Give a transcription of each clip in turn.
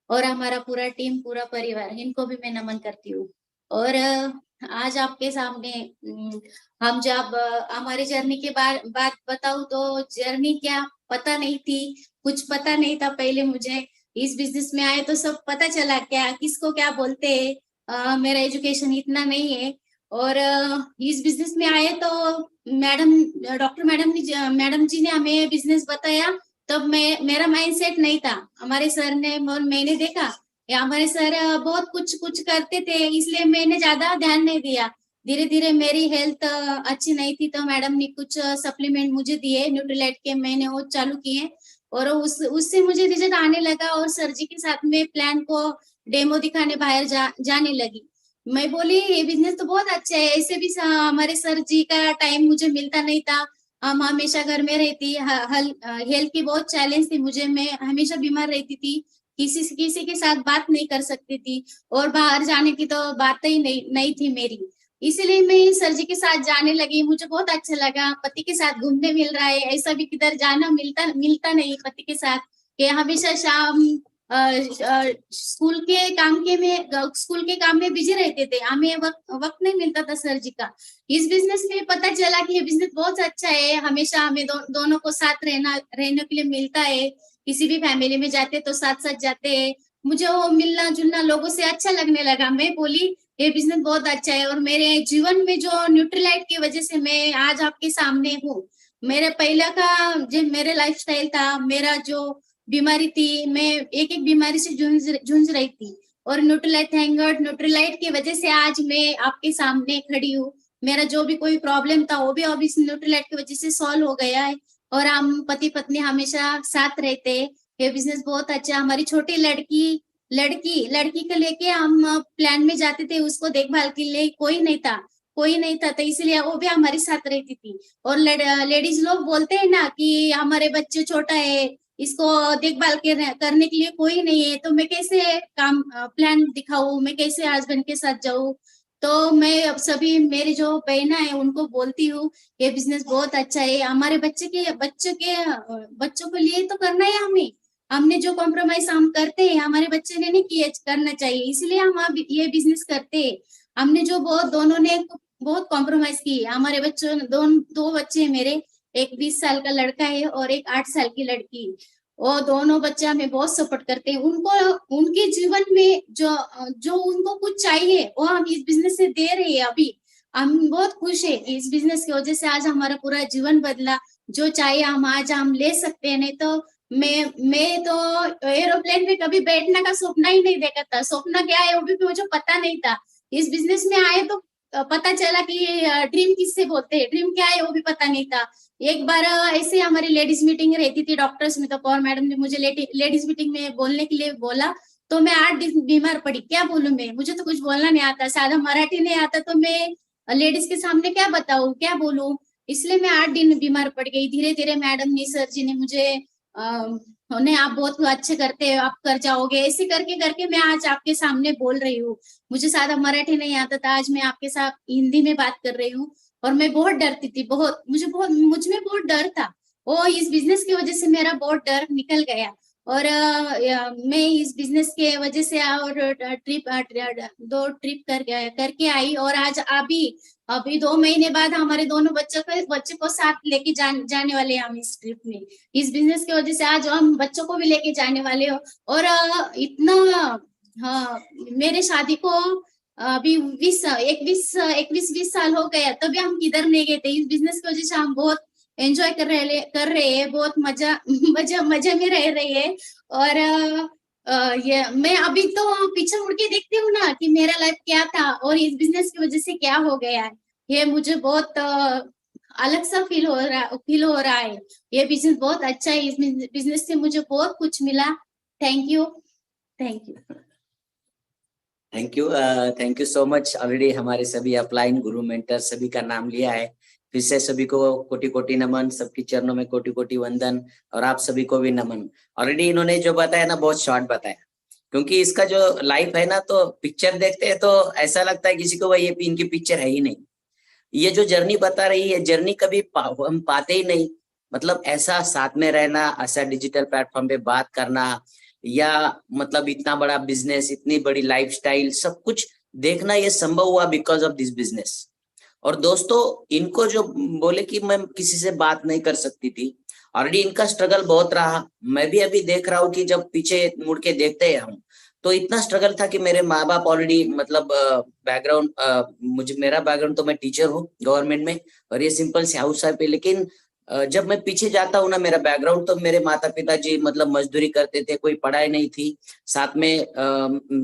और हमारा पूरा टीम, पूरा परिवार, इनको भी मैं नमन करती हूँ। और आज आपके सामने हम जब हमारी जर्नी के बात बताऊं तो जर्नी क्या पता नहीं थी, कुछ पता नहीं था पहले मुझे। इस बिजनेस में आए तो सब पता चला क्या किसको क्या बोलते हैं। मेरा एजुकेशन इतना नहीं है। और इस बिजनेस में आए तो मैडम, डॉक्टर मैडम जी ने हमें बिजनेस बताया। तब मैं, मेरा माइंडसेट नहीं था। हमारे सर ने और मैंने देखा या हमारे सर बहुत कुछ कुछ करते थे, इसलिए मैंने ज्यादा ध्यान नहीं दिया। धीरे धीरे मेरी हेल्थ अच्छी नहीं थी तो मैडम ने कुछ सप्लीमेंट मुझे दिए न्यूट्रीलाइट के, मैंने वो चालू किए। और उससे मुझे रिजल्ट आने लगा और सर जी के साथ में प्लान को डेमो दिखाने बाहर जाने लगी। मैं बोली ये बिजनेस तो बहुत अच्छा है। ऐसे भी हमारे सर जी का टाइम मुझे मिलता नहीं था। हम हमेशा घर में रहती, हेल्थ की बहुत चैलेंज थी मुझे, मैं हमेशा बीमार रहती थी, किसी के साथ बात नहीं कर सकती थी, और बाहर जाने की तो बात ही नहीं थी मेरी। इसीलिए मैं सर जी के साथ जाने लगी, मुझे बहुत अच्छा लगा। पति के साथ घूमने मिल रहा है, ऐसा भी किधर जाना मिलता मिलता नहीं पति के साथ। कि हमेशा शाम स्कूल के काम में बिजी रहते थे, हमें वक्त नहीं मिलता था सर जी का। इस बिजनेस में पता चला कि ये बिजनेस बहुत अच्छा है, हमेशा हमें दोनों को साथ रहने के लिए मिलता है। किसी भी फैमिली में जाते तो साथ साथ जाते हैं। मुझे वो मिलना जुलना लोगों से अच्छा लगने लगा। मैं बोली ये बिजनेस बहुत अच्छा है। और मेरे जीवन में जो न्यूट्रीलाइट की वजह से मैं आज आपके सामने हूँ। मेरे पहले का जो मेरे लाइफस्टाइल था, मेरा जो बीमारी थी, मैं एक एक बीमारी से जूझ रही थी। और न्यूट्रीलाइट, थैंक गॉड, न्यूट्रीलाइट की वजह से आज मैं आपके सामने खड़ी हूँ। मेरा जो भी कोई प्रॉब्लम था वो भी अब इस न्यूट्रीलाइट की वजह से सॉल्व हो गया है। और हम पति पत्नी हमेशा साथ रहते हैं। ये बिजनेस बहुत अच्छा है। हमारी छोटी लड़की को लेके हम प्लान में जाते थे, उसको देखभाल के लिए कोई नहीं था, तो इसलिए वो भी हमारे साथ रहती थी। और लेडीज लोग बोलते हैं ना कि हमारे बच्चे छोटा है, इसको देखभाल करने के लिए कोई नहीं है, तो मैं कैसे काम प्लान दिखाऊं, मैं कैसे हस्बैंड के साथ जाऊं। तो मैं अब सभी मेरी जो बहना है उनको बोलती हूँ ये बिजनेस बहुत अच्छा है। हमारे बच्चों के लिए तो करना है हमें। हमने जो कॉम्प्रोमाइज हम करते हैं हमारे बच्चे ने नहीं किए, करना चाहिए, इसलिए हम अब ये बिजनेस करते हैं। हमने जो बहुत दोनों ने बहुत कॉम्प्रोमाइज की। हमारे बच्चों, दो बच्चे हैं मेरे, एक 20 साल का लड़का है और एक 8 साल की लड़की। वो दोनों बच्चे हमें बहुत सपोर्ट करते हैं। उनको उनके जीवन में जो जो उनको कुछ चाहिए वो हम इस बिजनेस से दे रहे हैं अभी। हम बहुत खुश है इस बिजनेस की वजह से, आज हमारा पूरा जीवन बदला। जो चाहिए हम आज हम ले सकते हैं। नहीं तो मैं तो एरोप्लेन में कभी बैठने का सपना ही नहीं देखा था। सपना क्या है वो भी मुझे पता नहीं था। इस बिजनेस में आए तो पता चला कि ड्रीम किससे बोलते हैं, ड्रीम क्या है वो भी पता नहीं था। एक बार ऐसे हमारी लेडीज मीटिंग रहती थी डॉक्टर्स में, तो कौर मैडम ने मुझे लेडीज मीटिंग में बोलने के लिए बोला। तो मैं 8 दिन बीमार पड़ी। क्या बोलूं मैं, मुझे तो कुछ बोलना नहीं आता, सादा मराठी नहीं आता, तो मैं लेडीज के सामने क्या बताऊं, क्या बोलूं। इसलिए मैं 8 दिन बीमार पड़ गई। धीरे धीरे मैडम ने, सर जी ने मुझे उन्हें आप बहुत अच्छे करते हो, आप कर जाओगे, ऐसे करके करके मैं आज आपके सामने बोल रही हूँ। मुझे सादा मराठी नहीं आता था, आज मैं आपके साथ हिंदी में बात कर रही हूँ। और मैं बहुत डरती थी, मुझ में बहुत डर था। वो इस बिजनेस की वजह से मेरा बहुत डर निकल गया। और मैं इस बिजनेस के वजह से और दो ट्रिप करके आई। और आज अभी अभी 2 महीने बाद हमारे दोनों बच्चे को साथ लेके जाने वाले हैं हम इस ट्रिप में। इस बिजनेस की वजह से आज हम बच्चों को भी लेके जाने वाले हो। और इतना, हाँ, मेरे शादी को अभी 21-20 साल हो गया, तभी हम किधर नहीं गए थे। इस बिजनेस की वजह से हम बहुत एंजॉय कर रहे हैं, बहुत मजा मजे में रह रहे हैं। और ये मैं अभी तो पीछे मुड़ के देखती हूँ ना कि मेरा लाइफ क्या था और इस बिजनेस की वजह से क्या हो गया है। ये मुझे बहुत अलग सा फील हो रहा है। ये बिजनेस बहुत अच्छा है, इस बिजनेस से मुझे बहुत कुछ मिला। Thank you, thank you. Thank you, thank you so much. Already हमारे सभी अपलाइन गुरु मेंटर सभी का नाम लिया है। फिर से सभी को कोटि कोटि नमन, सबके चरणों में कोटि कोटि वंदन, और आप सभी को भी नमन। ऑलरेडी इन्होंने जो बताया ना बहुत शॉर्ट बताया, क्योंकि इसका जो लाइफ है ना, तो पिक्चर देखते हैं तो ऐसा लगता है किसी को भाई ये इनकी पिक्चर है ही नहीं। ये जो जर्नी बता रही है, जर्नी कभी हम पाते ही नहीं। मतलब ऐसा साथ में रहना, ऐसा डिजिटल प्लेटफॉर्म पे बात करना, या मतलब इतना बड़ा बिजनेस, इतनी बड़ी लाइफस्टाइल, सब कुछ देखना ये संभव हुआ बिकॉज ऑफ दिस बिजनेस। और दोस्तों इनको जो बोले कि मैं किसी से बात नहीं कर सकती थी, ऑलरेडी इनका स्ट्रगल बहुत रहा। मैं भी अभी देख रहा हूँ कि जब पीछे मुड़ के देखते हैं हम, तो इतना स्ट्रगल था कि मेरे माँ बाप ऑलरेडी मतलब बैकग्राउंड, मेरा बैकग्राउंड तो मैं टीचर हूँ गवर्नमेंट में, और ये सिंपल से हाउस वाइफ है। लेकिन जब मैं पीछे जाता हूँ ना, मेरा बैकग्राउंड, तो मेरे माता पिता जी मतलब मजदूरी करते थे, कोई पढ़ाई नहीं थी। साथ में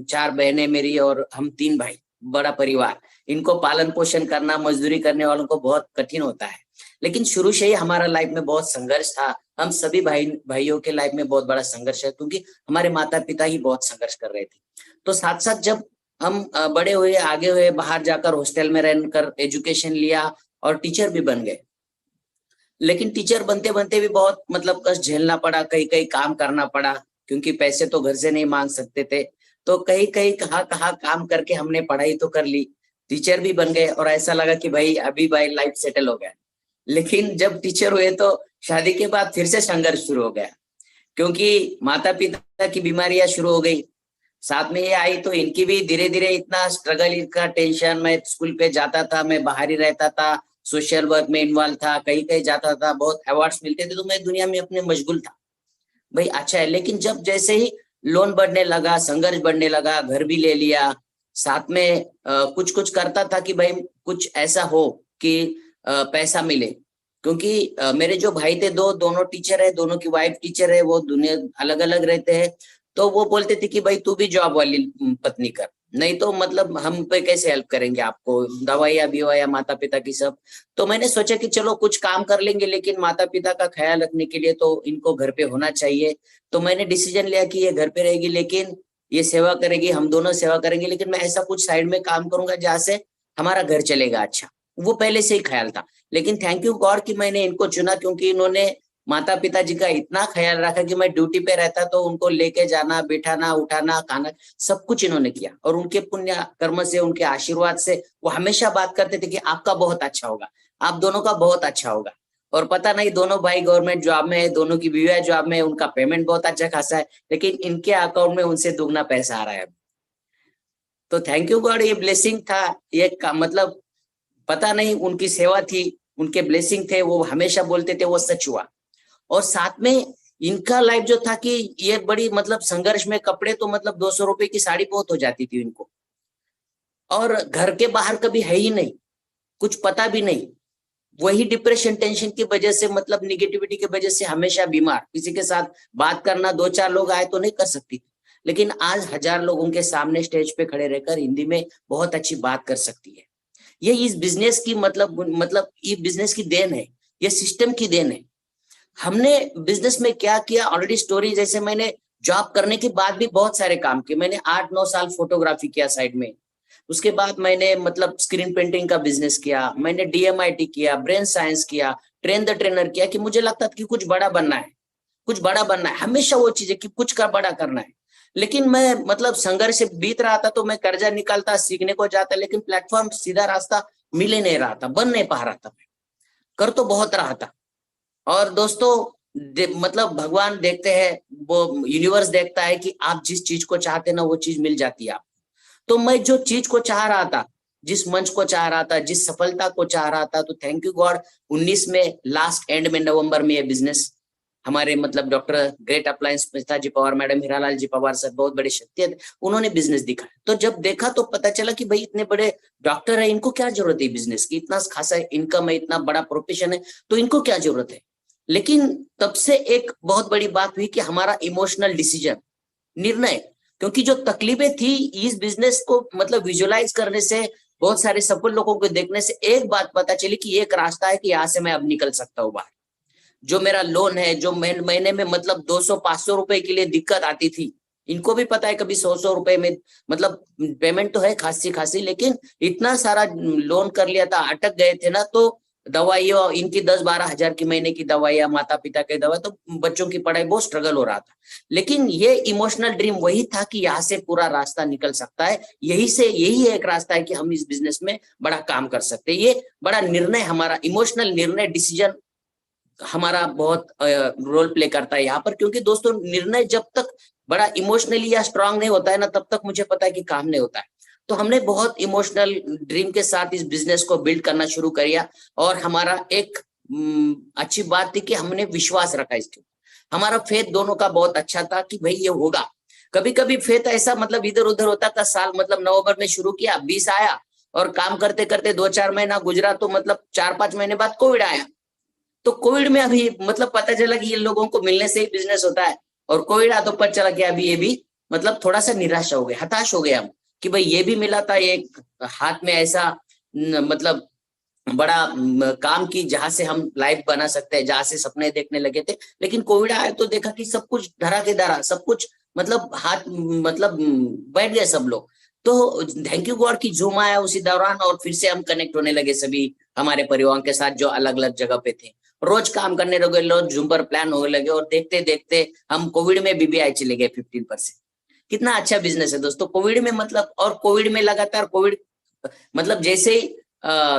4 बहनें मेरी और हम 3 भाई, बड़ा परिवार। इनको पालन पोषण करना मजदूरी करने वालों को बहुत कठिन होता है। लेकिन शुरू से ही हमारा लाइफ में बहुत संघर्ष था। हम सभी भाइयों के लाइफ में बहुत बड़ा संघर्ष है, क्योंकि हमारे माता पिता ही बहुत संघर्ष कर रहे थे। तो साथ साथ जब हम बड़े हुए, आगे हुए, बाहर जाकर हॉस्टल में रहकर एजुकेशन लिया और टीचर भी बन गए। लेकिन टीचर बनते बनते भी बहुत मतलब कष्ट झेलना पड़ा, कहीं कहीं काम करना पड़ा, क्योंकि पैसे तो घर से नहीं मांग सकते थे। तो कहीं कहीं कहाँ काम करके हमने पढ़ाई तो कर ली, टीचर भी बन गए, और ऐसा लगा कि भाई अभी भाई लाइफ सेटल हो गया। लेकिन जब टीचर हुए तो शादी के बाद फिर से संघर्ष शुरू हो गया, क्योंकि माता पिता की बीमारियां शुरू हो गई, साथ में ये आई, तो इनकी भी धीरे धीरे इतना स्ट्रगल, इनका टेंशन। मैं स्कूल पे जाता था, मैं बाहर ही रहता था, सोशल वर्क में इन्वॉल्व था, कहीं कहीं जाता था, बहुत अवार्ड्स मिलते थे, तो मैं दुनिया में अपने मशगूल था। भाई अच्छा है। लेकिन जब जैसे ही लोन बढ़ने लगा, संघर्ष बढ़ने लगा, घर भी ले लिया, साथ में कुछ कुछ करता था कि भाई कुछ ऐसा हो कि पैसा मिले। क्योंकि मेरे जो भाई थे, दोनों टीचर है, दोनों की वाइफ टीचर है, वो दुनिया अलग अलग रहते हैं। तो वो बोलते थे कि भाई तू भी जॉब वाली पत्नी कर, नहीं तो मतलब हम पे कैसे हेल्प करेंगे आपको, दवाइयाँ बिवाइयाँ माता पिता की सब। तो मैंने सोचा कि चलो कुछ काम कर लेंगे, लेकिन माता पिता का ख्याल रखने के लिए तो इनको घर पे होना चाहिए। तो मैंने डिसीजन लिया कि ये घर पे रहेगी, लेकिन ये सेवा करेगी, हम दोनों सेवा करेंगे, लेकिन मैं ऐसा कुछ साइड में काम करूंगा जहाँ से हमारा घर चलेगा। अच्छा, वो पहले से ही ख्याल था। लेकिन थैंक यू गॉड कि मैंने इनको चुना, क्योंकि इन्होंने माता पिताजी का इतना ख्याल रखा कि मैं ड्यूटी पे रहता तो उनको लेके जाना, बिठाना, उठाना, खाना, सब कुछ इन्होंने किया। और उनके पुण्य कर्म से, उनके आशीर्वाद से वो हमेशा बात करते थे कि आपका बहुत अच्छा होगा, आप दोनों का बहुत अच्छा होगा। और पता नहीं, दोनों भाई गवर्नमेंट जॉब में है, दोनों की बीवियां जॉब में है, उनका पेमेंट बहुत अच्छा खासा है, लेकिन इनके अकाउंट में उनसे दुगना पैसा आ रहा है। तो थैंक यू गॉड, ये ब्लेसिंग था, ये मतलब पता नहीं उनकी सेवा थी, उनके ब्लेसिंग थे, वो हमेशा बोलते थे, वो सच हुआ। और साथ में इनका लाइफ जो था कि ये बड़ी मतलब संघर्ष में, कपड़े तो मतलब 200 रुपए की साड़ी बहुत हो जाती थी इनको, और घर के बाहर कभी है ही नहीं, कुछ पता भी नहीं। वही डिप्रेशन, टेंशन की वजह से, मतलब निगेटिविटी की वजह से हमेशा बीमार, किसी के साथ बात करना 2-4 लोग आए तो नहीं कर सकती, लेकिन आज 1000 लोगों के सामने स्टेज पे खड़े रहकर हिंदी में बहुत अच्छी बात कर सकती है। ये इस बिजनेस की मतलब ये बिजनेस की देन है, ये सिस्टम की देन है। हमने बिजनेस में क्या किया ऑलरेडी स्टोरी, जैसे मैंने जॉब करने के बाद भी बहुत सारे काम किए। मैंने 8-9 साल फोटोग्राफी किया साइड में, उसके बाद मैंने मतलब स्क्रीन पेंटिंग का बिजनेस किया, मैंने DMIT किया, ब्रेन साइंस किया, ट्रेन द ट्रेनर किया, कि मुझे लगता था कि कुछ बड़ा बनना है, कुछ बड़ा बनना है, हमेशा वो चीज है कि कुछ का बड़ा करना है। लेकिन मैं मतलब संघर्ष से बीत रहा था, तो मैं कर्जा निकालता, सीखने को जाता, लेकिन प्लेटफॉर्म, सीधा रास्ता मिल ही नहीं रहा था, बन नहीं पा रहा था। कर तो बहुत रहा था। और दोस्तों मतलब भगवान देखते हैं, वो यूनिवर्स देखता है कि आप जिस चीज को चाहते हैं ना, वो चीज मिल जाती है आपको। तो मैं जो चीज को चाह रहा था, जिस मंच को चाह रहा था, जिस सफलता को चाह रहा था, तो थैंक यू गॉड 19 में लास्ट एंड में नवंबर में ये बिजनेस हमारे मतलब डॉक्टर ग्रेट अप्लायंस पिताजी पवार, मैडम हीरालाल जी पवार सर, बहुत बड़े शख्सियत, उन्होंने बिजनेस दिखाया। तो जब देखा तो पता चला कि भाई इतने बड़े डॉक्टर है, इनको क्या जरूरत है बिजनेस की, इतना खासा इनकम है, इतना बड़ा प्रोफेशन है, तो इनको क्या जरूरत है। लेकिन तब से एक बहुत बड़ी बात हुई कि हमारा इमोशनल डिसीजन, निर्णय, क्योंकि जो तकलीफें थी इस बिजनेस को मतलब विजुअलाइज करने से, बहुत सारे सफल लोगों को देखने से, एक बात पता चली कि एक रास्ता है कि यहाँ से मैं अब निकल सकता हूँ बाहर। जो मेरा लोन है, जो महीने में मतलब 200-500 रुपए के लिए दिक्कत आती थी, इनको भी पता है कभी 100-100 रुपए में मतलब पेमेंट तो है खासी खासी, लेकिन इतना सारा लोन कर लिया था, अटक गए थे ना, तो दवाइयों इनकी 10-12 हजार की महीने की दवाइयाँ, माता पिता की दवा, तो बच्चों की पढ़ाई, बहुत स्ट्रगल हो रहा था। लेकिन ये इमोशनल ड्रीम वही था कि यहाँ से पूरा रास्ता निकल सकता है, यही एक रास्ता है कि हम इस बिजनेस में बड़ा काम कर सकते हैं। ये बड़ा निर्णय, हमारा इमोशनल निर्णय, डिसीजन हमारा बहुत रोल प्ले करता है यहाँ पर। क्योंकि दोस्तों निर्णय जब तक बड़ा इमोशनली या स्ट्रांग नहीं होता है ना, तब तक मुझे पता है कि काम नहीं होता है। तो हमने बहुत इमोशनल ड्रीम के साथ इस बिजनेस को बिल्ड करना शुरू किया, और हमारा एक अच्छी बात थी कि हमने विश्वास रखा इसके ऊपर। हमारा फेथ दोनों का बहुत अच्छा था कि भाई ये होगा। कभी कभी फेथ ऐसा मतलब इधर उधर होता था। साल मतलब नवंबर में शुरू किया, 20 आया, और काम करते करते 2-4 महीना गुजरा, तो मतलब 4-5 महीने बाद कोविड आया। तो कोविड में अभी मतलब पता चला कि ये लोगों को मिलने से ही बिजनेस होता है, और कोविड आ तो पता चला कि अभी ये भी मतलब थोड़ा सा निराशा हो गए, हताश हो गए हम, कि भाई ये भी मिला था एक हाथ में ऐसा मतलब बड़ा काम की जहां से हम लाइफ बना सकते हैं, जहां से सपने देखने लगे थे। लेकिन कोविड आया तो देखा कि सब कुछ धरा के धरा, सब कुछ मतलब हाथ मतलब बैठ गए सब लोग। तो थैंक यू गॉड की जूम आया उसी दौरान, और फिर से हम कनेक्ट होने लगे सभी हमारे परिवार के साथ जो अलग अलग जगह पे थे। रोज काम करने लगे, रोज जूम पर प्लान होने लगे, और देखते देखते हम कोविड में बीबीआई चले गए 15%। कितना अच्छा बिजनेस है दोस्तों कोविड में, मतलब। और कोविड में लगातार कोविड मतलब जैसे ही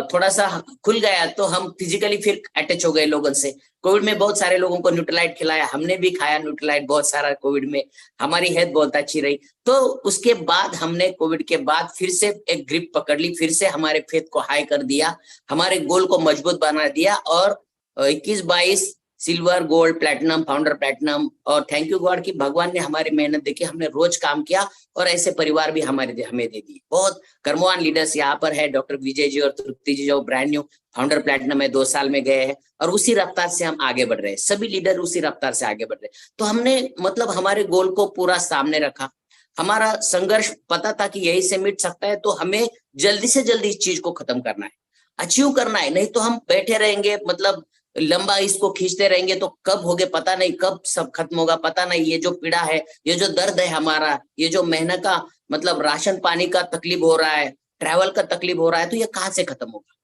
थोड़ा सा खुल गया तो हम फिजिकली फिर अटैच हो गए लोगों से। कोविड में बहुत सारे लोगों को न्यूट्रलाइट खिलाया, हमने भी खाया न्यूट्रलाइट बहुत सारा कोविड में, हमारी हेल्थ बहुत अच्छी रही। तो उसके बाद हमने कोविड के बाद फिर से एक ग्रिप पकड़ ली, फिर से हमारे फेथ को हाई कर दिया, हमारे गोल को मजबूत बना दिया, और 21-22 silver, gold, platinum, founder platinum. और थैंक यू गॉड कि भगवान ने हमारी मेहनत देखी, हमने रोज काम किया, और ऐसे परिवार भी हमें दे दिए। बहुत कर्मवान लीडर्स यहाँ पर है, डॉक्टर विजय जी और तृप्ति जी जो ब्रांड न्यू फाउंडर प्लैटिनम में 2 साल में गए हैं, और उसी रफ्तार से हम आगे बढ़ रहे हैं, सभी लीडर उसी रफ्तार से आगे बढ़ रहे हैं। तो हमने मतलब हमारे गोल को पूरा सामने रखा, हमारा संघर्ष पता था कि यही से मिट सकता है, तो हमें जल्दी से जल्दी इस चीज को खत्म करना है, अचीव करना है। नहीं तो हम बैठे रहेंगे, मतलब लंबा इसको खींचते रहेंगे तो कब होगे पता नहीं, कब सब खत्म होगा पता नहीं। ये जो पीड़ा है, ये जो दर्द है हमारा, ये जो मेहनत का मतलब राशन पानी का तकलीफ हो रहा है, ट्रैवल का तकलीफ हो रहा है, तो ये कहाँ से खत्म होगा?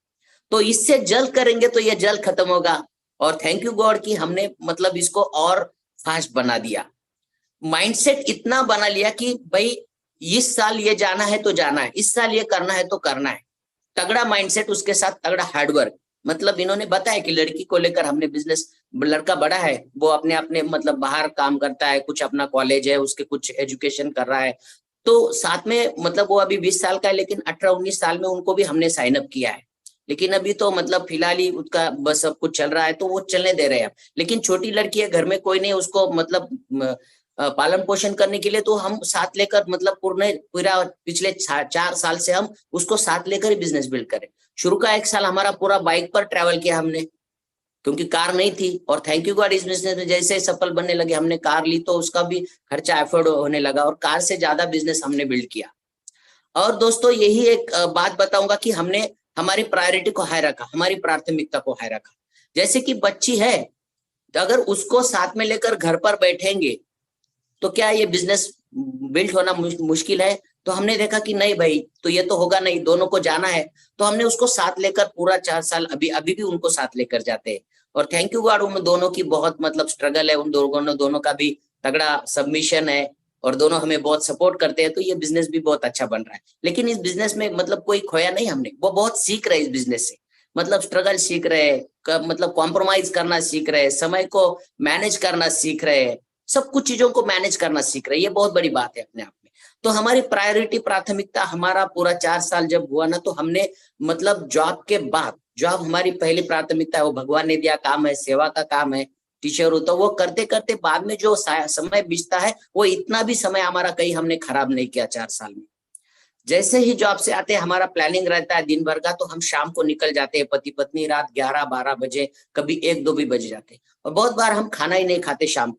तो इससे जल्द करेंगे तो ये जल्द खत्म होगा। और थैंक यू गॉड कि हमने मतलब इसको और फास्ट बना दिया, माइंडसेट इतना बना लिया कि भाई इस साल ये जाना है तो जाना है, इस साल ये करना है तो करना है। तगड़ा माइंडसेट, उसके साथ तगड़ा हार्डवर्क। मतलब इन्होंने बताया कि लड़की को लेकर हमने बिजनेस, लड़का बड़ा है, वो अपने अपने मतलब बाहर काम करता है, कुछ अपना कॉलेज है, उसके कुछ एजुकेशन कर रहा है, तो साथ में मतलब वो अभी 20 साल का है, लेकिन 18-19 साल में उनको भी हमने साइन अप किया है। लेकिन अभी तो मतलब फिलहाल ही उसका बस सब कुछ चल रहा है, तो वो चलने दे रहे हैं। लेकिन छोटी लड़की है, घर में कोई नहीं उसको मतलब पालन पोषण करने के लिए, तो हम साथ लेकर मतलब पूरा पिछले 4 साल से हम उसको साथ लेकर ही बिजनेस बिल्ड करें। शुरू का 1 साल हमारा पूरा बाइक पर ट्रैवल किया हमने, क्योंकि कार नहीं थी। और थैंक यू गॉड इस बिजनेस में जैसे सफल बनने लगे, हमने कार ली तो उसका भी खर्चा एफोर्ड होने लगा, और कार से ज्यादा बिजनेस हमने बिल्ड किया। और दोस्तों यही एक बात बताऊंगा कि हमने हमारी प्रायोरिटी को हाई रखा, हमारी प्राथमिकता को हाई रखा। जैसे कि बच्ची है, अगर उसको साथ में लेकर घर पर बैठेंगे तो क्या ये बिजनेस बिल्ड होना मुश्किल है? तो हमने देखा कि नहीं भाई, तो ये तो होगा नहीं, दोनों को जाना है। तो हमने उसको साथ लेकर पूरा 4 साल अभी भी उनको साथ लेकर जाते हैं। और थैंक यू गॉड उन दोनों की बहुत मतलब स्ट्रगल है, उन दोनों का भी तगड़ा सबमिशन है, और दोनों हमें बहुत सपोर्ट करते हैं। तो ये बिजनेस भी बहुत अच्छा बन रहा है। लेकिन इस बिजनेस में मतलब कोई खोया नहीं हमने, वो बहुत सीख रहे इस बिजनेस से, मतलब स्ट्रगल सीख रहे, मतलब कॉम्प्रोमाइज करना सीख रहे, समय को मैनेज करना सीख रहे, सब कुछ चीजों को मैनेज करना सीख रहे हैं। ये बहुत बड़ी बात है अपने आप में। तो हमारी प्रायोरिटी प्राथमिकता हमारा पूरा 4 साल जब हुआ ना, तो हमने मतलब जॉब के बाद, जॉब हमारी पहली प्राथमिकता है, वो भगवान ने दिया काम है, सेवा का काम है, टीचर हो, तो वो करते करते बाद में जो समय बीतता है, वो इतना भी समय हमारा कहीं हमने खराब नहीं किया 4 साल में। जैसे ही जॉब से आते हैं, हमारा प्लानिंग रहता है दिन भर का, तो हम शाम को निकल जाते हैं पति पत्नी, रात 11-12 बजे, कभी 1-2 भी बज जाते हैं। और बहुत बार हम खाना ही नहीं खाते शाम को,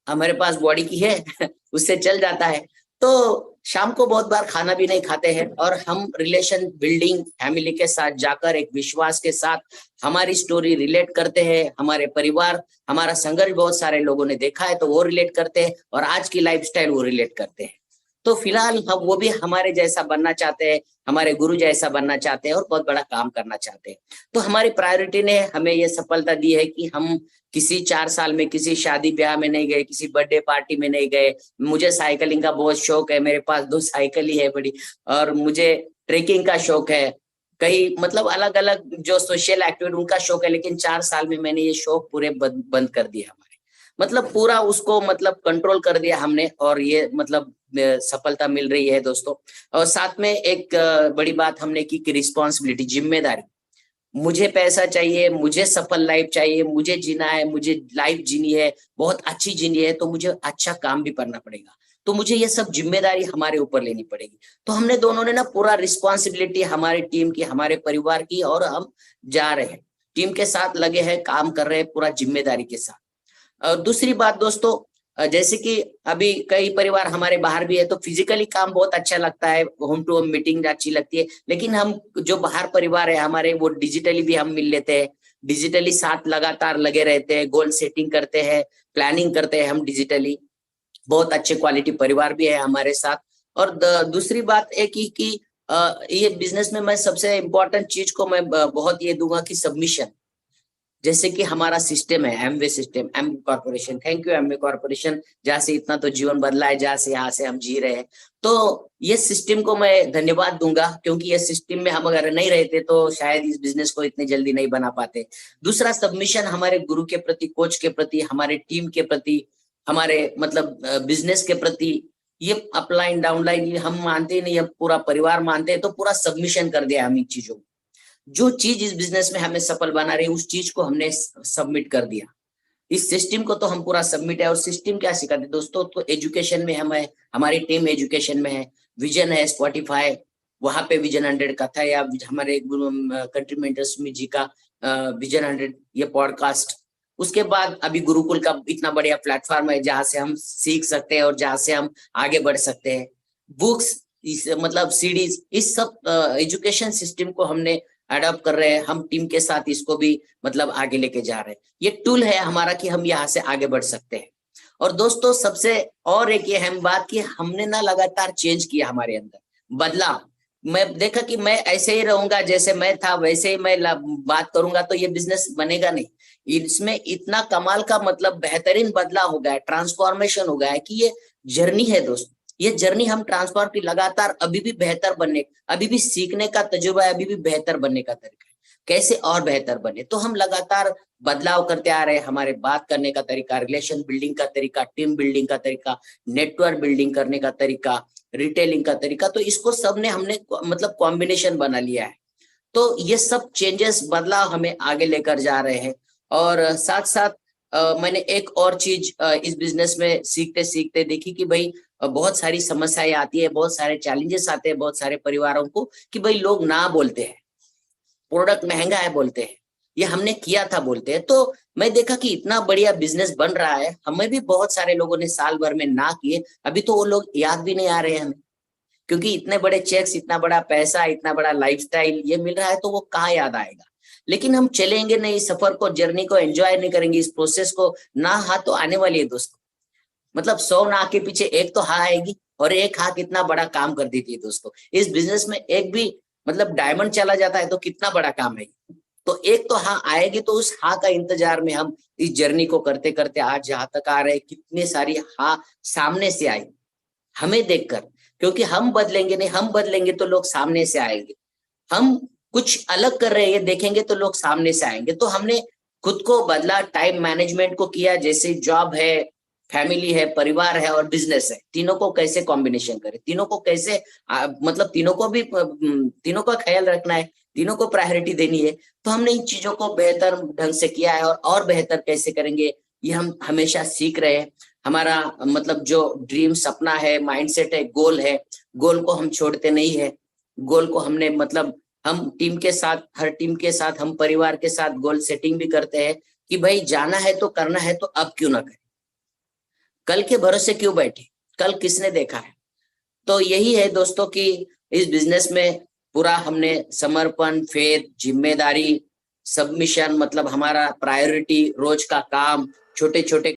हमारे पास बॉडी की है उससे चल जाता है। तो शाम को बहुत बार खाना भी नहीं खाते हैं, और हम रिलेशन बिल्डिंग फैमिली के साथ जाकर एक विश्वास के साथ हमारी स्टोरी रिलेट करते हैं। हमारे परिवार, हमारा संघर्ष बहुत सारे लोगों ने देखा है, तो वो रिलेट करते हैं, और आज की लाइफस्टाइल वो रिलेट करते हैं। तो फिलहाल हम वो भी हमारे जैसा बनना चाहते हैं, हमारे गुरु जैसा बनना चाहते हैं, और बहुत बड़ा काम करना चाहते हैं। तो हमारी प्रायोरिटी ने हमें ये सफलता दी है कि हम किसी 4 साल में किसी शादी ब्याह में नहीं गए, किसी बर्थडे पार्टी में नहीं गए। मुझे साइकिलिंग का बहुत शौक है, मेरे पास 2 साइकिल ही है बड़ी, और मुझे ट्रेकिंग का शौक है, कई मतलब अलग अलग जो सोशल एक्टिविटी उनका शौक है। लेकिन 4 साल में मैंने ये शौक पूरे बंद कर दिया हमारे। मतलब पूरा उसको मतलब कंट्रोल कर दिया हमने, और ये मतलब सफलता मिल रही है दोस्तों। और साथ में एक बड़ी बात हमने की कि रिस्पॉन्सिबिलिटी, जिम्मेदारी। मुझे पैसा चाहिए, मुझे सफल लाइफ चाहिए, मुझे जीना है, मुझे लाइफ जीनी है, बहुत अच्छी जीनी है, तो मुझे अच्छा काम भी करना पड़ेगा। तो मुझे ये सब जिम्मेदारी हमारे ऊपर लेनी पड़ेगी। तो हमने दोनों ने ना पूरा रिस्पॉन्सिबिलिटी हमारे टीम की, हमारे परिवार की, और हम जा रहे हैं, टीम के साथ लगे हैं, काम कर रहे हैं पूरा जिम्मेदारी के साथ। दूसरी बात दोस्तों, जैसे कि अभी कई परिवार हमारे बाहर भी है, तो फिजिकली काम बहुत अच्छा लगता है, होम टू होम मीटिंग अच्छी लगती है, लेकिन हम जो बाहर परिवार है हमारे, वो डिजिटली भी हम मिल लेते हैं, डिजिटली साथ लगातार लगे रहते हैं, गोल सेटिंग करते हैं, प्लानिंग करते हैं हम डिजिटली। बहुत अच्छे क्वालिटी परिवार भी है हमारे साथ। और दूसरी बात एक ही कि ये बिजनेस में मैं सबसे इम्पोर्टेंट चीज को मैं बहुत ये दूंगा कि सबमिशन। जैसे कि हमारा सिस्टम है Amway system, Amway corporation, thank you Amway corporation, जहाँ से इतना तो जीवन बदला है, जहाँ से यहाँ से हम जी रहे हैं। तो ये सिस्टम को मैं धन्यवाद दूंगा, क्योंकि ये सिस्टम में हम अगर नहीं रहते तो शायद इस बिजनेस को इतनी जल्दी नहीं बना पाते। दूसरा सबमिशन हमारे गुरु के प्रति, कोच के प्रति, हमारे टीम के प्रति, हमारे मतलब बिजनेस के प्रति, ये अपलाइन डाउनलाइन ये हम मानते ही नहीं, हम पूरा परिवार मानते हैं, तो पूरा सबमिशन कर दिया हम इन चीजों। जो चीज इस बिजनेस में हमें सफल बना रही, उस चीज को हमने सबमिट कर दिया। इस सिस्टम को तो हम पूरा सबमिट है। और सिस्टम क्या सिखाते दोस्तों, तो एजुकेशन में हम है, हमारी टीम एजुकेशन में है, विजन है स्पॉटिफाई, वहां पे विजन 100 कथा, या हमारे कंट्री मेंटर सुमित जी का विजन 100 ये पॉडकास्ट। उसके बाद अभी गुरुकुल का इतना बढ़िया प्लेटफॉर्म है, जहां से हम सीख सकते हैं और जहां से हम आगे बढ़ सकते हैं। बुक्स, इस मतलब सीडीज, इस सब एजुकेशन सिस्टम को हमने अडॉप्ट कर रहे हैं, हम टीम के साथ इसको भी मतलब आगे लेके जा रहे हैं। ये टूल है हमारा कि हम यहाँ से आगे बढ़ सकते हैं। और दोस्तों सबसे और एक ये अहम बात कि हमने ना लगातार चेंज किया, हमारे अंदर बदलाव। मैं देखा कि मैं ऐसे ही रहूंगा, जैसे मैं था वैसे ही मैं बात करूंगा, तो ये बिजनेस बनेगा नहीं। इसमें इतना कमाल का मतलब बेहतरीन बदलाव हो गया है, ट्रांसफॉर्मेशन हो गया है कि ये जर्नी है दोस्तों। ये जर्नी हम ट्रांसफॉर्म की लगातार अभी भी बेहतर बनने, अभी भी सीखने का तजुर्बा है, अभी भी बेहतर बनने का तरीका है, कैसे और बेहतर बने। तो हम लगातार बदलाव करते आ रहे हैं, हमारे बात करने का तरीका, रिलेशन बिल्डिंग का तरीका, टीम बिल्डिंग का तरीका, नेटवर्क बिल्डिंग करने का तरीका, रिटेलिंग का तरीका, तो इसको सबने हमने मतलब कॉम्बिनेशन बना लिया है। तो ये सब चेंजेस, बदलाव हमें आगे लेकर जा रहे हैं। और साथ साथ मैंने एक और चीज इस बिजनेस में सीखते सीखते देखी कि भाई बहुत सारी समस्याएं आती है, बहुत सारे चैलेंजेस आते हैं बहुत सारे परिवारों को, कि भाई लोग ना बोलते हैं, प्रोडक्ट महंगा है बोलते हैं, ये हमने किया था बोलते हैं। तो मैं देखा कि इतना बढ़िया बिजनेस बन रहा है, हमें भी बहुत सारे लोगों ने साल भर में ना किए, अभी तो वो लोग याद भी नहीं आ रहे हैं हमें, क्योंकि इतने बड़े चेक्स, इतना बड़ा पैसा, इतना बड़ा लाइफस्टाइल ये मिल रहा है, तो वो कहाँ याद आएगा। लेकिन हम चलेंगे नहीं, सफर को, जर्नी को एंजॉय नहीं करेंगे, इस प्रोसेस को, ना हाँ तो आने वाली है दोस्तों। मतलब 100 ना के पीछे एक तो हाँ आएगी, और एक हाँ कितना बड़ा काम कर देती है दोस्तों। इस बिजनेस में एक भी मतलब डायमंड चला जाता है तो कितना बड़ा काम है। तो एक तो हाँ आएगी, तो उस हाँ का इंतजार में हम इस जर्नी को करते करते आज जहां तक आ रहे हैं। कितनी सारी हाँ सामने से आई हमें देखकर, क्योंकि हम बदलेंगे नहीं, हम बदलेंगे तो लोग सामने से आएंगे। हम कुछ अलग कर रहे हैं देखेंगे तो लोग सामने से आएंगे। तो हमने खुद को बदला, टाइम मैनेजमेंट को किया, जैसे जॉब है, फैमिली है, परिवार है और बिजनेस है, तीनों को कैसे कॉम्बिनेशन करें, तीनों को कैसे मतलब तीनों को भी तीनों का ख्याल रखना है, तीनों को प्रायोरिटी देनी है। तो हमने इन चीजों को बेहतर ढंग से किया है, और बेहतर कैसे करेंगे ये हम हमेशा सीख रहे हैं। हमारा मतलब जो ड्रीम, सपना है, माइंडसेट है, गोल है, गोल को हम छोड़ते नहीं है। गोल को हमने मतलब हम टीम के साथ, हर टीम के साथ, हम परिवार के साथ गोल सेटिंग भी करते हैं कि भाई जाना है तो करना है, तो अब क्यों ना करें, कल के भरोसे क्यों बैठे, कल किसने देखा है। तो यही है दोस्तों कि इस बिजनेस में पूरा हमने समर्पण, फेथ, जिम्मेदारी, सबमिशन, मतलब हमारा प्रायोरिटी, रोज का काम, छोटे छोटे